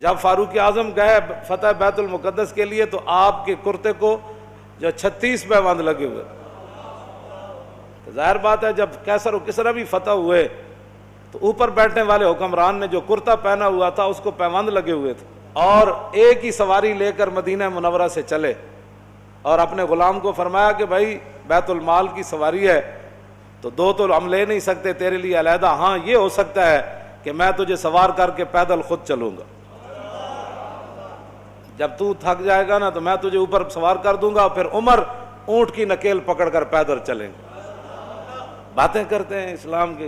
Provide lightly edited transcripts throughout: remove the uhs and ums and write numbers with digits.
جب فاروق اعظم گئے فتح بیت المقدس کے لیے تو آپ کے کرتے کو جو 36 پیوند لگے ہوئے. ظاہر بات ہے جب کیسر و کسرا بھی فتح ہوئے تو اوپر بیٹھنے والے حکمران نے جو کرتا پہنا ہوا تھا اس کو پیوند لگے ہوئے تھے، اور ایک ہی سواری لے کر مدینہ منورہ سے چلے اور اپنے غلام کو فرمایا کہ بھائی بیت المال کی سواری ہے تو دو تو ہم لے نہیں سکتے تیرے لیے علیحدہ، ہاں یہ ہو سکتا ہے کہ میں تجھے سوار کر کے پیدل خود چلوں گا، جب تو تھک جائے گا نا تو میں تجھے اوپر سوار کر دوں گا، پھر عمر اونٹ کی نکیل پکڑ کر پیدل چلیں گے. باتیں کرتے ہیں اسلام کے.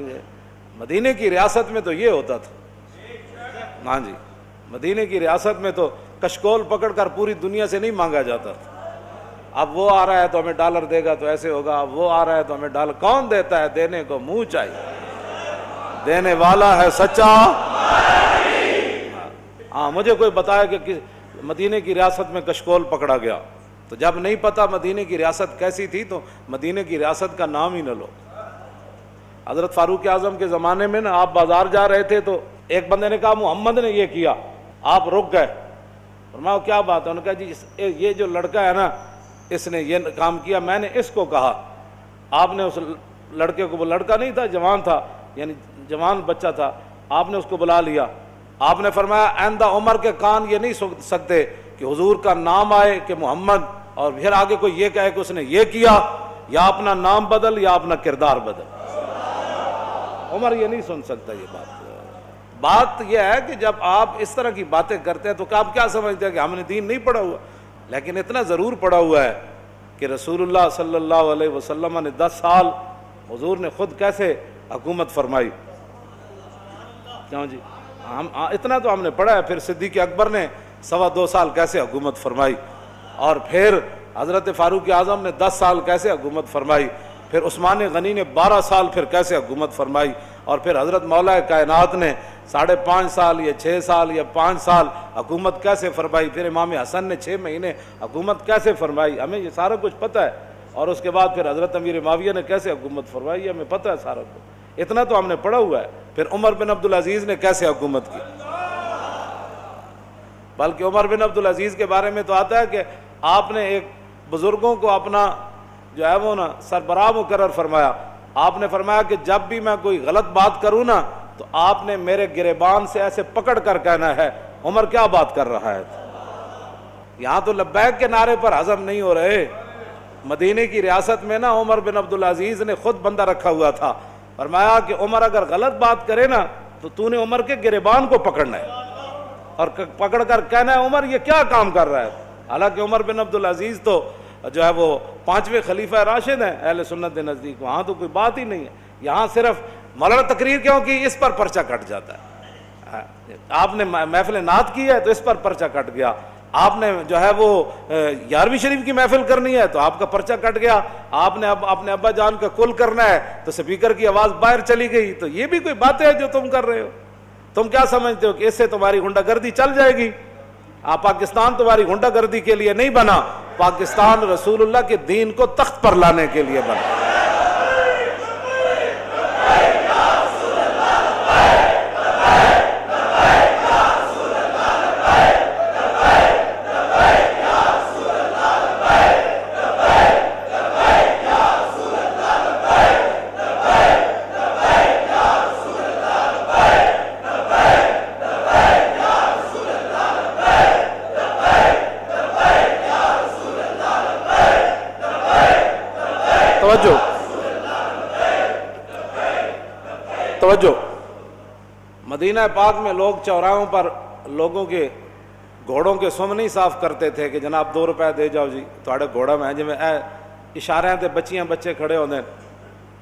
مدینے کی ریاست میں تو یہ ہوتا تھا. ہاں جی، مدینے کی ریاست میں تو کشکول پکڑ کر پوری دنیا سے نہیں مانگا جاتا تھا. اب وہ آ رہا ہے تو ہمیں ڈالر دے گا تو ایسے ہوگا، اب وہ آ رہا ہے تو ہمیں ڈالر. کون دیتا ہے؟ دینے کو منہ چاہیے، دینے والا ہے سچا. ہاں مجھے کوئی بتایا کہ مدینے کی ریاست میں کشکول پکڑا گیا، تو جب نہیں پتا مدینے کی ریاست کیسی تھی تو مدینے کی ریاست کا نام ہی نہ لو. حضرت فاروق اعظم کے زمانے میں نا آپ بازار جا رہے تھے تو ایک بندے نے کہا محمد نے یہ کیا، آپ رک گئے. فرمایا کیا بات ہے؟ انہوں نے کہا جی یہ جو لڑکا ہے نا اس نے یہ کام کیا، میں نے اس کو کہا. آپ نے اس لڑکے کو، وہ لڑکا نہیں تھا جوان تھا، یعنی جوان بچہ تھا، آپ نے اس کو بلا لیا. آپ نے فرمایا آئندہ عمر کے کان یہ نہیں سن سکتے کہ حضور کا نام آئے کہ محمد اور پھر آگے کوئی یہ کہے کہ اس نے یہ کیا، یا اپنا نام بدل یا اپنا کردار بدل. عمر یہ نہیں سن سکتا. یہ بات یہ ہے کہ جب آپ اس طرح کی باتیں کرتے ہیں تو آپ کیا سمجھتے ہیں کہ ہم نے دین نہیں پڑھا ہوا؟ لیکن اتنا ضرور پڑھا ہوا ہے کہ رسول اللہ صلی اللہ علیہ وسلم نے 10 سال حضور نے خود کیسے حکومت فرمائی. کیوں جی؟ ہم اتنا تو ہم نے پڑھا ہے. پھر صدیق اکبر نے 2.25 سال کیسے حکومت فرمائی، اور پھر حضرت فاروق اعظم نے 10 سال کیسے حکومت فرمائی، پھر عثمان غنی نے 12 سال پھر کیسے حکومت فرمائی، اور پھر حضرت مولا کائنات نے 5.5 سال یا 6 سال یا 5 سال حکومت کیسے فرمائی، پھر امام حسن نے 6 مہینے حکومت کیسے فرمائی. ہمیں یہ سارا کچھ پتہ ہے. اور اس کے بعد پھر حضرت امیر معاویہ نے کیسے حکومت فرمائی، ہمیں پتہ ہے سارا کچھ. اتنا تو ہم نے پڑھا ہوا ہے. پھر عمر بن عبدالعزیز نے کیسے حکومت کی، بلکہ عمر بن عبدالعزیز کے بارے میں تو آتا ہے کہ آپ نے ایک بزرگوں کو اپنا جو ہے وہ نا سربراہ مقرر فرمایا. آپ نے فرمایا کہ جب بھی میں کوئی غلط بات کروں نا تو آپ نے میرے گریبان سے ایسے پکڑ کر کہنا ہے عمر کیا بات کر رہا ہے. یہاں تو لبیک کے نعرے پر ہضم نہیں ہو رہے. مدینے کی ریاست میں نا عمر بن عبدالعزیز نے خود بندہ رکھا ہوا تھا. فرمایا کہ عمر اگر غلط بات کرے نا تو نے عمر کے گریبان کو پکڑنا ہے اور پکڑ کر کہنا ہے عمر یہ کیا کام کر رہا ہے. حالانکہ عمر بن عبدالعزیز تو جو ہے وہ 5ویں خلیفہ راشد ہیں اہل سنت کے نزدیک. وہاں تو کوئی بات ہی نہیں ہے. یہاں صرف مولانا تقریر کیوں کی، اس پر پرچہ کٹ جاتا ہے. آپ نے محفل نعت کی ہے تو اس پر پرچہ کٹ گیا. آپ نے جو ہے وہ 11ویں شریف کی محفل کرنی ہے تو آپ کا پرچہ کٹ گیا. آپ نے اب اپنے ابا جان کا کل کرنا ہے تو سپیکر کی آواز باہر چلی گئی. تو یہ بھی کوئی باتیں ہیں جو تم کر رہے ہو. تم کیا سمجھتے ہو کہ اس سے تمہاری غنڈہ گردی چل جائے گی؟ پاکستان تمہاری غنڈہ گردی کے لیے نہیں بنا، پاکستان رسول اللہ کے دین کو تخت پر لانے کے لیے بنا. توجہ. مدینہ پاک میں لوگ چوراہوں پر لوگوں کے گھوڑوں کے سم نہیں صاف کرتے تھے کہ جناب 2 روپے دے جاؤ جی تھوڑے گھوڑا میں جی اشارے تے بچیاں بچے کھڑے ہوتے ہیں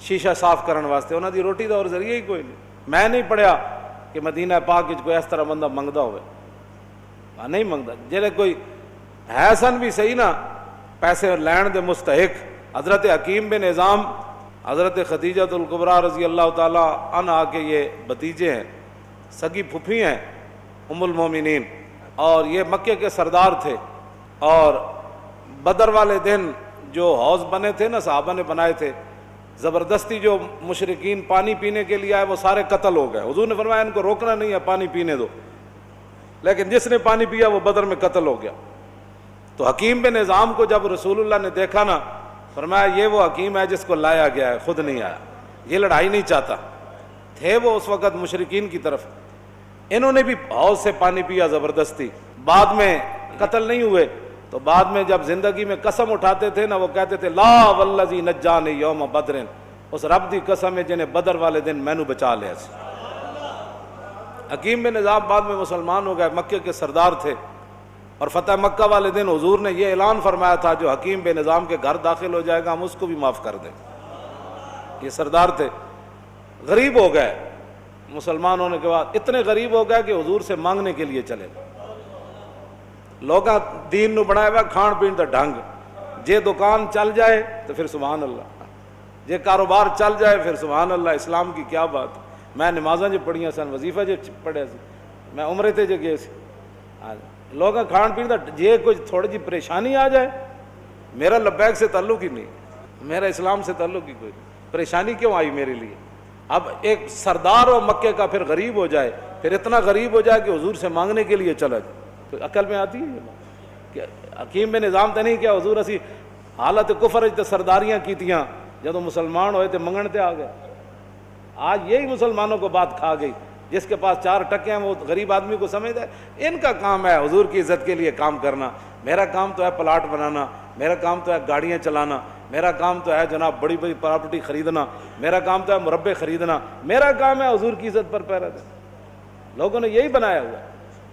شیشہ صاف کرنے واسطے. انہوں دی روٹی دا اور ذریعہ ہی کوئی نہیں. میں نہیں پڑھیا کہ مدینہ پاک کوئی اس طرح بندہ منگدا ہوئے. نہیں منگدا. جہے کوئی ہے سن بھی صحیح نا پیسے لین دے مستحق. حضرت حکیم بن نظام حضرت خدیجہ الکبریٰ رضی اللہ تعالی عنہا کے یہ بھتیجے ہیں، سگی پھپھی ہیں ام المومنین، اور یہ مکے کے سردار تھے. اور بدر والے دن جو حوض بنے تھے نا صحابہ نے بنائے تھے، زبردستی جو مشرکین پانی پینے کے لیے آئے وہ سارے قتل ہو گئے. حضور نے فرمایا ان کو روکنا نہیں ہے، پانی پینے دو. لیکن جس نے پانی پیا وہ بدر میں قتل ہو گیا۔ تو حکیم بن نظام کو جب رسول اللہ نے دیکھا نا، فرمایا یہ وہ حکیم ہے جس کو لایا گیا ہے، خود نہیں آیا، یہ لڑائی نہیں چاہتا۔ تھے وہ اس وقت مشرکین کی طرف، انہوں نے بھی حوض سے پانی پیا زبردستی، بعد میں قتل نہیں ہوئے۔ تو بعد میں جب زندگی میں قسم اٹھاتے تھے نا، وہ کہتے تھے لا والذی نجانی یوم بدر، اس رب دی قسم ہے جنہیں بدر والے دن مینو بچا لیا سی۔ حکیم بن نظام بعد میں مسلمان ہو گئے، مکے کے سردار تھے، اور فتح مکہ والے دن حضور نے یہ اعلان فرمایا تھا جو حکیم بن نظام کے گھر داخل ہو جائے گا ہم اس کو بھی معاف کر دیں۔ یہ سردار تھے، غریب ہو گئے مسلمان ہونے کے بعد، اتنے غریب ہو گئے کہ حضور سے مانگنے کے لیے چلے گئے۔ لوگاں دین نو بنایا ہوا کھان پین دا ڈھنگ، جے دکان چل جائے تو پھر سبحان اللہ، جے کاروبار چل جائے پھر سبحان اللہ۔ اسلام کی کیا بات، میں نمازاں جو پڑھیاں سن، وظیفہ جو پڑھے سی، میں عمرے تے جو گئے سی، لوگاں کھان پین دا جے کوئی تھوڑی جی پریشانی آ جائے، میرا لبیک سے تعلق ہی نہیں، میرا اسلام سے تعلق ہی کوئی نہیں، پریشانی کیوں آئی میرے لیے؟ اب ایک سردار ہو مکے کا پھر غریب ہو جائے، پھر اتنا غریب ہو جائے کہ حضور سے مانگنے کے لیے چلا جائے، تو عقل میں آتی ہے یہ بات کہ حکیم بن نظام تے نہیں کیا حضور اسی حالت کفر تے سرداریاں کیتیاں، جدوں مسلمان ہوئے تے منگن تے آ گئے۔ آج یہی مسلمانوں کو بات کھا گئی، جس کے پاس 4 ٹکے ہیں وہ غریب آدمی کو سمجھتا ہے ان کا کام ہے حضور کی عزت کے لیے کام کرنا، میرا کام تو ہے پلاٹ بنانا، میرا کام تو ہے گاڑیاں چلانا، میرا کام تو ہے جناب بڑی بڑی پراپرٹی خریدنا، میرا کام تو ہے مربے خریدنا، میرا کام ہے حضور کی عزت پر پہرا دینا۔ لوگوں نے یہی بنایا ہوا ہے،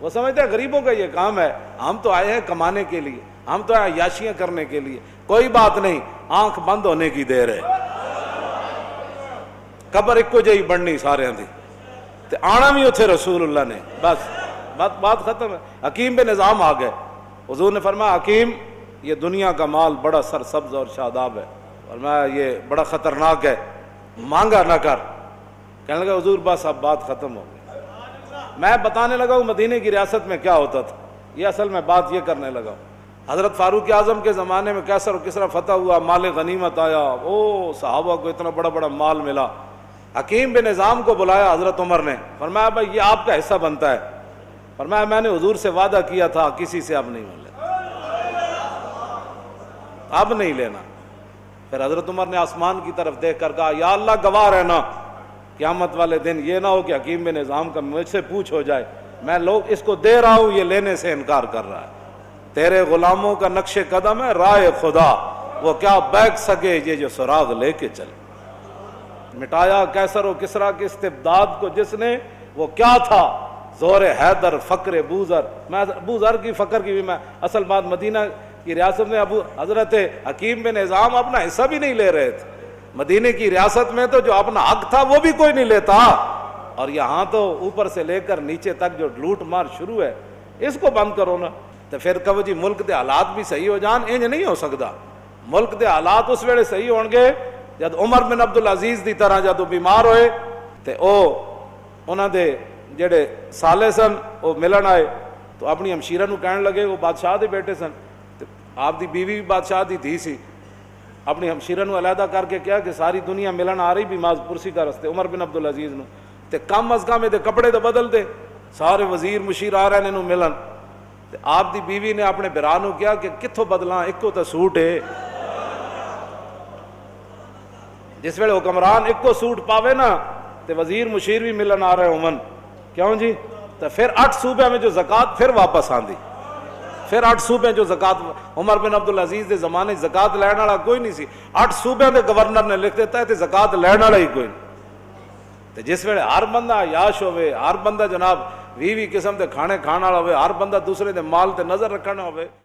وہ سمجھتے ہیں غریبوں کا یہ کام ہے، ہم تو آئے ہیں کمانے کے لیے، ہم تو آئے عیاشیاں کرنے کے لیے۔ کوئی بات نہیں، آنکھ بند ہونے کی دیر ہے، قبر ایک کو جہی بننی سارے دی، تے آنا بھی اتھے رسول اللہ نے، بس بات ختم ہے۔ حکیم بن نظام آ گئے، حضور نے فرمایا حکیم یہ دنیا کا مال بڑا سرسبز اور شاداب ہے، فرمایا یہ بڑا خطرناک ہے، مانگا نہ کر۔ کہنے لگا حضور بس اب بات ختم ہو گئی، میں بتانے لگا ہوں مدینے کی ریاست میں کیا ہوتا تھا، یہ اصل میں بات یہ کرنے لگا ہوں۔ حضرت فاروق اعظم کے زمانے میں کیسر و کسرا فتح ہوا، مال غنیمت آیا، او صحابہ کو اتنا بڑا بڑا مال ملا۔ حکیم بن نظام کو بلایا حضرت عمر نے، فرمایا بھائی یہ آپ کا حصہ بنتا ہے، فرمایا میں نے حضور سے وعدہ کیا تھا کسی سے اب نہیں ملے، اب نہیں لینا۔ پھر حضرت عمر نے آسمان کی طرف دیکھ کر کہا یا اللہ گواہ رہنا، قیامت والے دن یہ نہ ہو کہ حکیم بن نظام کا مجھ سے پوچھ ہو جائے میں لوگ اس کو دے رہا ہوں یہ لینے سے انکار کر رہا ہے، تیرے غلاموں کا نقش قدم ہے رائے خدا، وہ کیا بیک سکے یہ جو سراغ لے کے چلے۔ مٹایا کیسر و کسرا کے استبداد کو جس نے، وہ کیا تھا؟ زور حیدر فقر بوذر۔ میں ابو ذر کی فقر کی بھی میں اصل بات مدینہ کی ریاست میں حضرت حکیم بن نظام اپنا حصہ بھی نہیں لے رہے تھے، مدینے کی ریاست میں تو جو اپنا حق تھا وہ بھی کوئی نہیں لیتا، اور یہاں تو اوپر سے لے کر نیچے تک جو لوٹ مار شروع ہے، اس کو بند کرو نا۔ تو پھر کہو جی ملک دے حالات بھی صحیح ہو جان، انج نہیں ہو سکتا۔ ملک دے حالات اس ویلے صحیح ہون گے جد عمر بن عبدالعزیز دی طرح جدو بیمار ہوئے تے انہاں دے جڑے سالے سن وہ ملن آئے تو اپنی ہمشیرہ نو کہنے لگے، وہ بادشاہ دے بیٹے سن، آپ دی بیوی بھی بادشاہ دی دھی سی، اپنی ہمشیرہ نو علیحدہ کر کے کیا کہ ساری دنیا ملن آ رہی بھی ماز پرسی کا رستے عمر بن عبدالعزیز نو، تے کم از کم دے کپڑے تو بدل دے، سارے وزیر مشیر آ رہے ہیں ملن۔ تے آپ دی بیوی نے اپنے برا نو کیا کہ کتھوں بدلاں، ایک کو تو سوٹ ہے، جس ویلے حکمران ایک کو سوٹ پاوے نا تے وزیر مشیر بھی ملن آ رہے عمن، کیوں جی؟ تو پھر 8 صوبے میں جو زکوٰۃ پھر واپس آندی، پھر 8 صوبے جو زکوٰۃ، عمر بن عبدالعزیز دے زمانے زکوٰۃ لین والا کوئی نہیں سی، 8 صوبے دے گورنر نے لکھ دیتا ہے تے زکوٰۃ لین والا ہی کوئی نہیں۔ تے جس ویلے ہر بندہ عیاش ہوئے، ہر بندہ جناب 20 قسم دے کھانے کھانا ہوئے، ہر بندہ دوسرے دے مال تے نظر رکھنا ہوئے،